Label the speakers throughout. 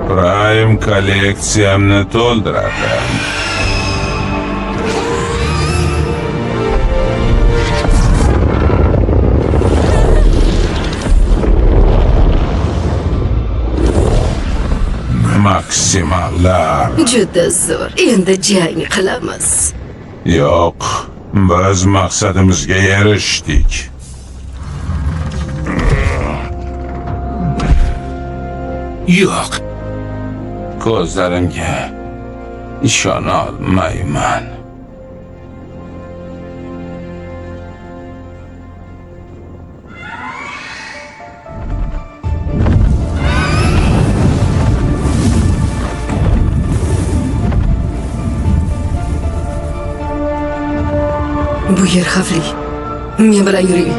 Speaker 1: Prime kolleksiyamni to'ldiradi. Maksimallar.
Speaker 2: Juda zo'r. Endi jang qilamiz.
Speaker 1: Yo'q, biz maqsadimizga erishdik.
Speaker 3: Yo'q.
Speaker 1: Ko'zlarimga ishona olmayman.
Speaker 2: Bu yer xavfli. Men bilan yuring.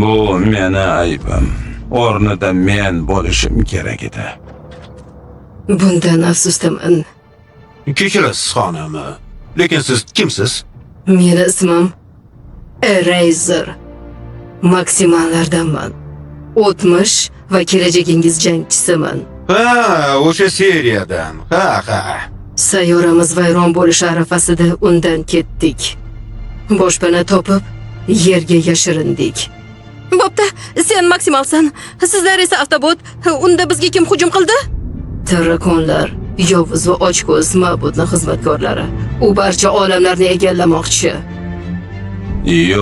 Speaker 1: Bu meni aybim. O'rnida men bo'lishim kerak edi.
Speaker 2: Bundan afsusdaman.
Speaker 3: Kechirasiz xonim. Lekin siz kimsiz?
Speaker 2: Meni ismim Eraser. Maksimallardanman. O'tmish va kelajagingiz jangchisiman.
Speaker 3: Ha, o'sha seriyadan. Ha.
Speaker 2: Sayyoramiz vayron bo'lish arafasida undan ketdik. Boshpana topib, yerga yashirindik.
Speaker 4: Bo'pti, sen maksimalsan. Sizlar esa avtobot. Unda bizga kim hujum qildi?
Speaker 2: Tarakonlar, yovuz va ochko'z ma'budning xizmatkorlari. U barcha olamlarni egallamoqchi.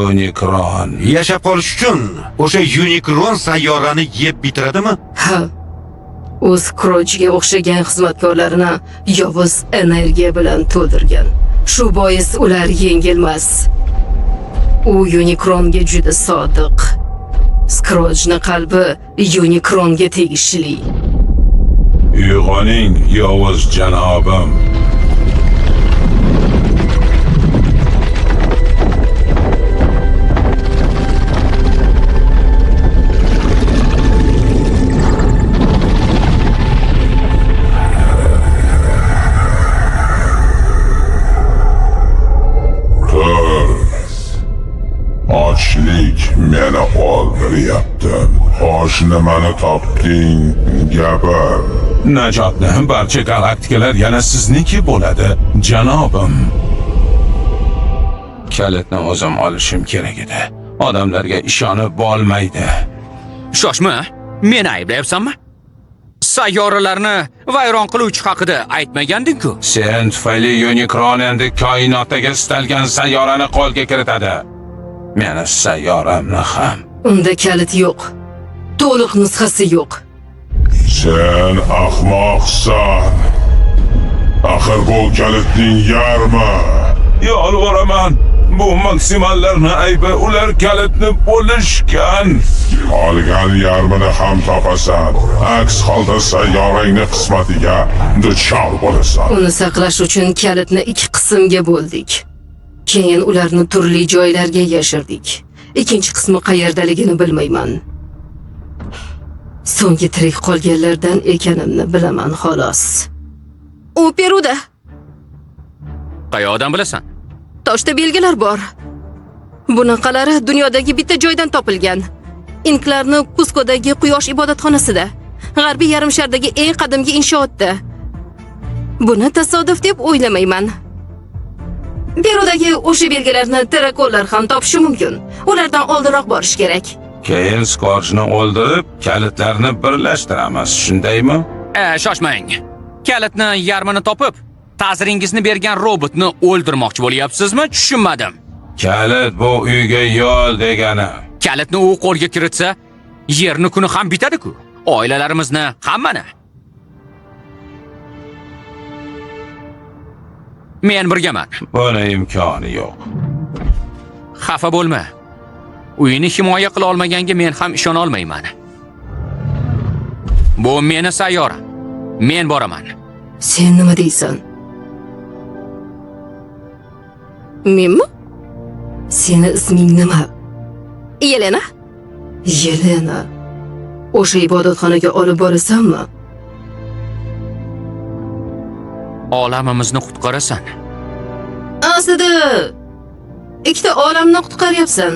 Speaker 1: Unicron.
Speaker 3: Yashab qolish uchun o'sha Unicron sayyorani yeb bitiradimi?
Speaker 2: Ha. O'z Krochga o'xshagan xizmatkorlarini yovuz energiya bilan to'ldirgan. Shu bois ular yengilmas. U Unicronga juda sodiq. Scrooge'ning qalbi Unicronga tegishli.
Speaker 1: Uyg'oning, yovuz janobim. Ochlik meni o'ldiryapti. Xo'sh, nimani topding? Gapir. Najotni barcha galaktikalar yana sizniki bo'ladi, janobim. Kalitni o'zim olishim kerak edi. Odamlarga ishonib bo'lmaydi.
Speaker 5: Shoshma, meni ayblayapsanmi? Sayyoralarni vayron qiluvchi haqida aytmaganding-ku.
Speaker 1: Sen tufayli Unicron endi koinotdagi istalgan sayyorani qo'lga kiritadi. Meni sayyoramni ham.
Speaker 2: Unda kalit yo'q. To'liq nusxasi yo'q.
Speaker 1: Sen ahmoqsan. Axir bu kalitning yarmi. Yolvoraman. Bu maksimallarning aybi, ular kalitni bo'lishgan. Qolgan yarmini ham topasan. Aks holda sayyorangni qismatiga duchor bo'lasan.
Speaker 2: Uni saqlash uchun kalitni ikki qismga bo'ldik. Keyin ularni turli joylarga yashirdik. Ikkinchi qismi qayerdaligini bilmayman. So'nggi tirik qolganlardan ekanimni bilaman xolos.
Speaker 4: U Peruda.
Speaker 5: Qayoqdan bilasan?
Speaker 4: Toshda belgilar bor. Bunaqalari dunyodagi bitta joydan topilgan. Inklarni Kuskodagi quyosh ibodatxonasida, g'arbiy yarim shardagi eng qadimgi inshootda. Buni tasodif deb o'ylamayman. Perudagi o'sha belgilarni terakonlar ham topishi mumkin. Ulardan oldinroq borish kerak.
Speaker 1: Keyin Scorchni o'ldirib, kalitlarni birlashtiramiz, shundaymi?
Speaker 5: Shoshmang. Kalitni yarmini topib, ta'ziringizni bergan robotni o'ldirmoqchi bo'lyapsizmi? Tushunmadim.
Speaker 1: Kalit bu uyga yo'l degani.
Speaker 5: Kalitni u qo'lga kiritsa, yerni kuni ham bitadi-ku. Oilalarimizni, hammani. Men birgaman.
Speaker 1: Buni imkoni yo'q.
Speaker 5: Xafa bo'lma. Uyini himoya qila olmaganga men ham ishona olmayman. Bu meni sayyoram. Men boraman.
Speaker 2: Sen nima deysan?
Speaker 4: Menmi?
Speaker 2: Seni isming nima?
Speaker 4: Yelena?
Speaker 2: Yelena. O'sha ibodatxonaga olib borasanmi?
Speaker 5: Olamimizni qutqarasan.
Speaker 2: Aslida ikkita olamni qutqaryapsan.